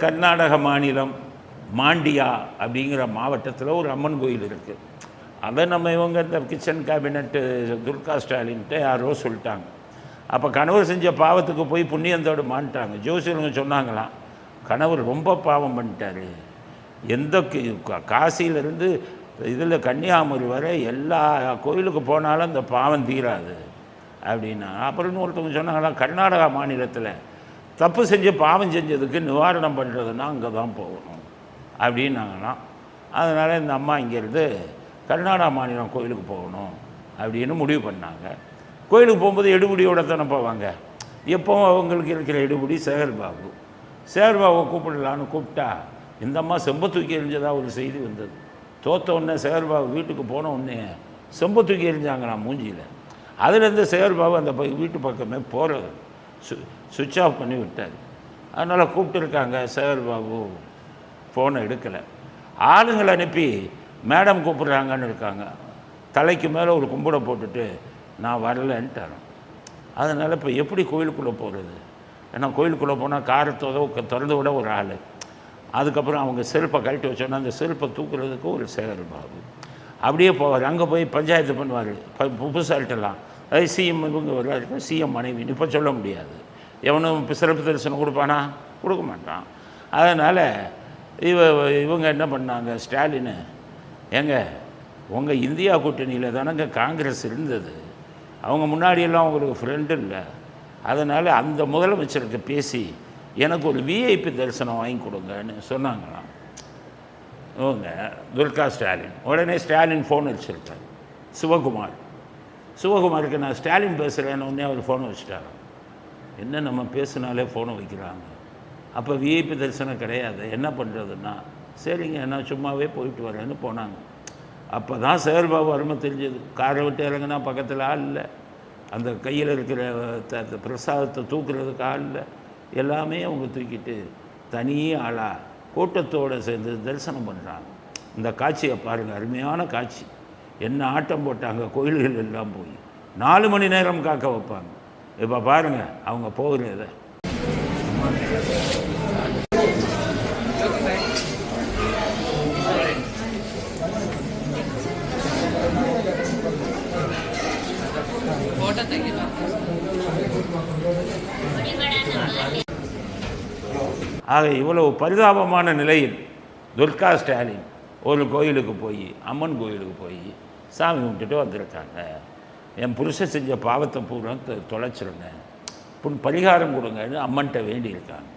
கர்நாடக மாநிலம் மாண்டியா அப்படிங்கிற மாவட்டத்தில் ஒரு அம்மன் கோயில் இருக்குது. அதை நம்ம இவங்க இந்த கிச்சன் கேபினெட்டு துர்கா ஸ்டாலின்ட்டு யாரோ சொல்லிட்டாங்க. அப்போ கணவர் செஞ்ச பாவத்துக்கு போய் புண்ணியந்தோடு மாட்டாங்க. ஜோசியருங்க சொன்னாங்களாம், கணவர் ரொம்ப பாவம் பண்ணிட்டார், எந்த காசியிலேருந்து இதில் கன்னியாகுமரி வரை எல்லா கோயிலுக்கு போனாலும் அந்த பாவம் தீராது அப்படின்னா. அப்புறம் ஒருத்தவங்க சொன்னாங்களாம், கர்நாடகா மாநிலத்தில் தப்பு செஞ்சு பாவம் செஞ்சதுக்கு நிவாரணம் பண்ணுறதுன்னா அங்கே தான் போகணும் அப்படின்னாங்களாம். அதனால் இந்த அம்மா இங்கேருந்து கர்நாடகா மாநிலம் கோயிலுக்கு போகணும் அப்படின்னு முடிவு பண்ணாங்க. கோயிலுக்கு போகும்போது எடுபடியோட தானே போவாங்க. எப்போவும் அவங்களுக்கு இருக்கிற எடுபடி சேகர்பாபு. சேகர்பாபுவை கூப்பிடலான்னு கூப்பிட்டா இந்த அம்மா செம்ப தூக்கி எறிஞ்சதாக ஒரு செய்தி வந்தது. தோற்ற உடனே சேகர்பாபு வீட்டுக்கு போன உடனே செம்ப தூக்கி எறிஞ்சாங்களாம் மூஞ்சியில். அதுலேருந்து சேகர்பாபு அந்த வீட்டு பக்கமே போகிறது சுவிட்ச் ஆஃப் பண்ணி விட்டார். அதனால் கூப்பிட்டுருக்காங்க, சேகர்பாபு ஃபோனை எடுக்கலை. ஆளுங்களை அனுப்பி மேடம் கூப்பிட்றாங்கன்னு இருக்காங்க. தலைக்கு மேலே ஒரு கும்பிட போட்டுட்டு நான் வரலன்ட்டார். அதனால் இப்போ எப்படி கோயிலுக்குள்ளே போகிறது? ஏன்னா கோயிலுக்குள்ளே போனால் காரத்தோட திறந்து விட ஒரு ஆள். அதுக்கப்புறம் அவங்க செருப்பை கழட்டி வச்சோன்னா அந்த செருப்பை தூக்குறதுக்கு ஒரு சேகர்பாபு அப்படியே போவார். அங்கே போய் பஞ்சாயத்து பண்ணுவார் புதுசால்ட்டெல்லாம். அது சிஎம் இவங்க வருவார், சிஎம் மனைவி இப்போ சொல்ல முடியாது. எவனும் சிறப்பு தரிசனம் கொடுப்பானா? கொடுக்க மாட்டான். அதனால் இவங்க என்ன பண்ணாங்க, ஸ்டாலின், ஏங்க உங்கள் இந்தியா கூட்டணியில் தானங்க காங்கிரஸ் இருந்தது, அவங்க முன்னாடியெல்லாம் அவங்களுக்கு ஃப்ரெண்டு இல்லை, அதனால் அந்த முதலமைச்சருக்கு பேசி எனக்கு ஒரு விஐபி தரிசனம் வாங்கி கொடுங்கன்னு சொன்னாங்களாம் இவங்க துர்கா ஸ்டாலின். உடனே ஸ்டாலின் ஃபோன் வச்சுருக்காரு சிவகுமாருக்கு நான் ஸ்டாலின் பேசுகிறேன்னு உடனே அவர் ஃபோனை வச்சுட்டாங்க. என்ன நம்ம பேசினாலே ஃபோனை வைக்கிறாங்க, அப்போ விஐபி தரிசனம் கிடையாது, என்ன பண்ணுறதுன்னா சரிங்க நான் சும்மாவே போயிட்டு வரேன்னு போனாங்க. அப்போ தான் சேகர்பாபு அருமை தெரிஞ்சது. காரை விட்டு இறங்கினா பக்கத்தில் ஆள் இல்லை, அந்த கையில் இருக்கிற பிரசாதத்தை தூக்குறதுக்கு ஆள் இல்லை, எல்லாமே அவங்க தூக்கிட்டு தனியே ஆளாக கூட்டத்தோடு சேர்ந்து தரிசனம் பண்ணுறாங்க. இந்த காட்சியை பாருங்கள், அருமையான காட்சி. என்ன ஆட்டம் போட்டாங்க கோயில்கள் எல்லாம் போய் 4 மணி நேரம் காக்க வைப்பாங்க. இப்போ பாருங்கள் அவங்க போகிறத. ஆக இவ்வளவு பரிதாபமான நிலையில் துர்கா ஸ்டாலின் ஒரு கோயிலுக்கு போய், அம்மன் கோயிலுக்கு போய் சாமி கும்பிட்டுட்டு வந்திருக்காங்க. என் புருஷன் செஞ்ச பாவத்தை பூரா தொலைச்சிருங்க, பரிகாரம் கொடுங்கன்னு அம்மன்கிட்ட வேண்டியிருக்காங்க.